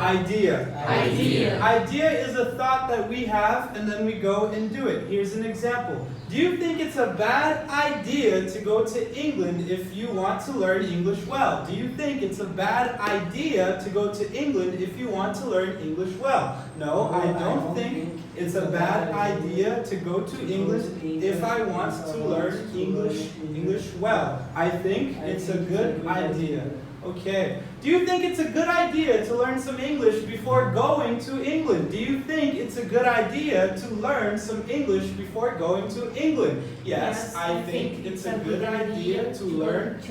Idea. Idea. Idea is a thought that we have and then we go and do it. Here's an example. Do you think it's a bad idea to go to England if you want to learn English well? Do you think it's a bad idea to go to England if you want to learn English well? No, I don't think it's a bad idea to go to England if I want to learn English well. I think it's a good idea. Okay. Do you think it's a good idea to learn some English before going to England? Do you think it's a good idea to learn some English before going to England? Yes, I think it's a good idea to learn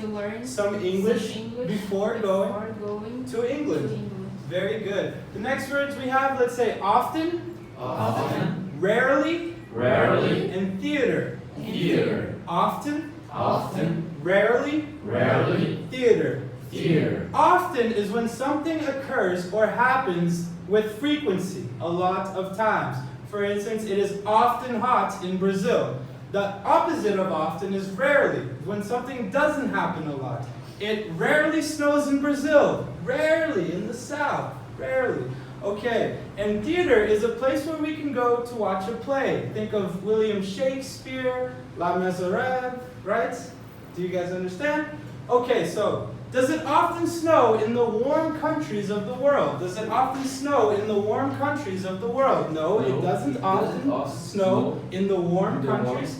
some English before going to England. Very good. The next words we have, let's say often, Often. rarely, Rarely. and theater. Theater. Often, Often. rarely, Rarely. theater. Theater. Often is when something occurs or happens with frequency, a lot of times. For instance, it is often hot in Brazil. The opposite of often is rarely, when something doesn't happen a lot. It rarely snows in Brazil, rarely in the south, rarely. Okay, and theater is a place where we can go to watch a play. Think of William Shakespeare, La Miserere, right? Do you guys understand? Okay, so does it often snow in the warm countries of the world? Does it often snow in the warm countries of the world? No, it doesn't often snow in the warm countries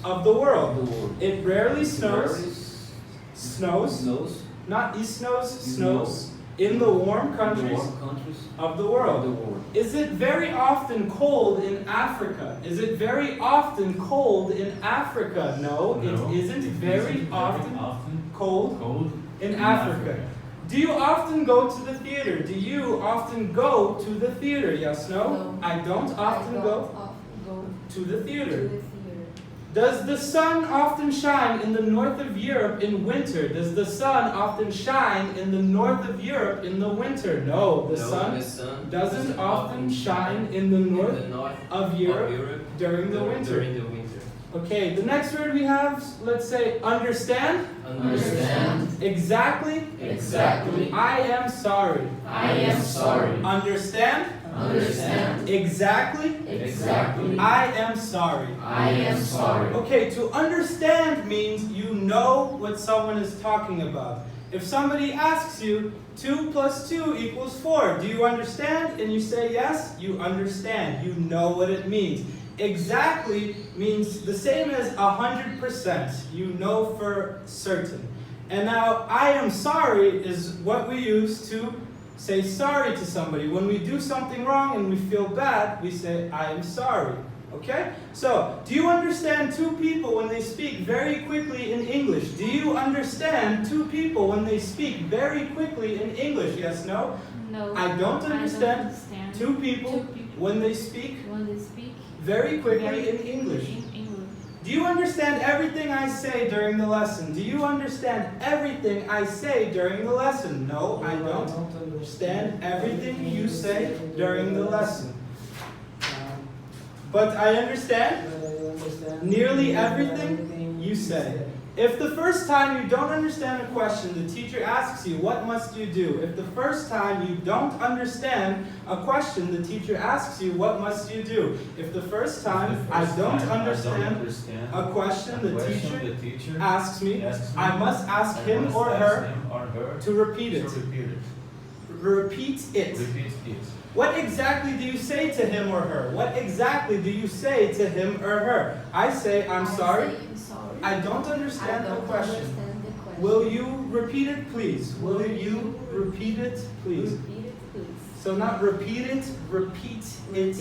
of the world. It rarely snows, not it snows in the warm countries of the world. Is it very often cold in Africa? Is it very often cold in Africa? No, it isn't very often cold in Africa. Do you often go to the theater? Do you often go to the theater? Yes, no? I don't often go to the theater. Does the sun often shine in the north of Europe in winter? Does the sun often shine in the north of Europe in the winter? No, the sun doesn't often shine in the north of Europe during the winter. Okay, the next word we have, let's say understand. Understand. Exactly. Exactly. I am sorry. I am sorry. Understand. Understand. Exactly. Exactly. I am sorry. I am sorry. Okay, to understand means you know what someone is talking about. If somebody asks you, 2 plus 2 equals 4, do you understand? And you say yes, you understand. You know what it means. Exactly means the same as 100%. You know for certain. And now, I am sorry is what we use to say sorry to somebody. When we do something wrong and we feel bad, we say, I am sorry. Okay? So, do you understand two people when they speak very quickly in English? Do you understand two people when they speak very quickly in English? Yes, no? No. I don't understand two people when they speak very quickly in English. Do you understand everything I say during the lesson? Do you understand everything I say during the lesson? No, I don't understand everything you say during the lesson. But I understand nearly everything you say. If the first time you don't understand a question, the teacher asks you, what must you do? If the first time you don't understand a question, the teacher asks you, what must you do? If the first time I don't understand a question, the teacher asks me, I must ask him or her to repeat it. Repeat it. What exactly do you say to him or her? What exactly do you say to him or her? I say, I'm sorry. I don't understand the question. Will you repeat it, please? Will you repeat it, please? So not repeat it, repeat it,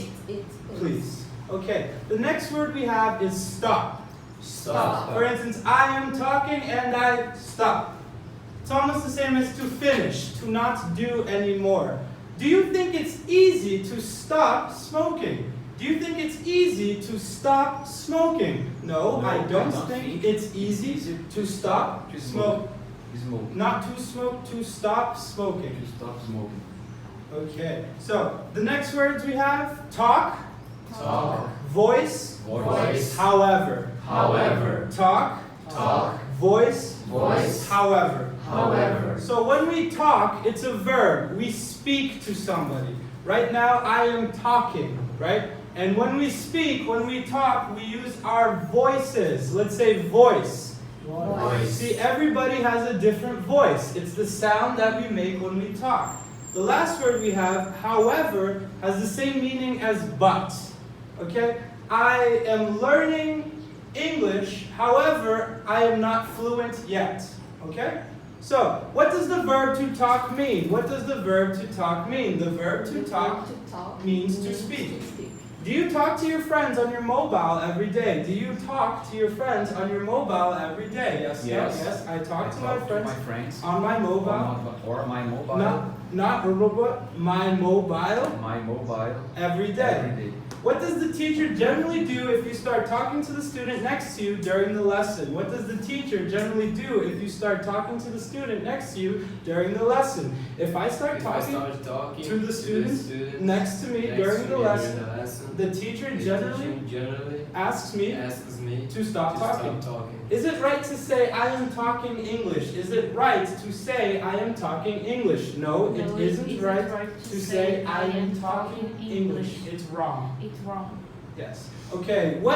please. Okay, the next word we have is stop. Stop. For instance, I am talking and I stop. It's almost the same as to finish, to not do anymore. Do you think it's easy to stop smoking? Do you think it's easy to stop smoking? No, I don't think it's easy to stop smoke. Not to smoke, to stop smoking. Okay, so the next words we have, talk, voice, however, talk, voice, however. However. So when we talk, it's a verb. We speak to somebody. Right now, I am talking, right? And when we speak, when we talk, we use our voices. Let's say voice. Voice. See, everybody has a different voice. It's the sound that we make when we talk. The last word we have, however, has the same meaning as but. Okay? I am learning English, however, I am not fluent yet. Okay? So, what does the verb to talk mean? What does the verb to talk mean? The verb to talk means to speak. Do you talk to your friends on your mobile every day? Do you talk to your friends on your mobile every day? Yes, Yes. yes. I talk to my friends on on my mobile. Or my mobile. Not robot, my mobile My mobile. every day. Every day. What does the teacher generally do if you start talking to the student next to you during the lesson? What does the teacher generally do if you start talking to the student next to you during the lesson? If I start talking to the student next to me during the lesson, the teacher generally asks me to stop talking. Is it right to say I am talking English? Is it right to say I am talking English? No, it isn't right to say I am talking English. It's wrong. It's wrong. Yes. Okay.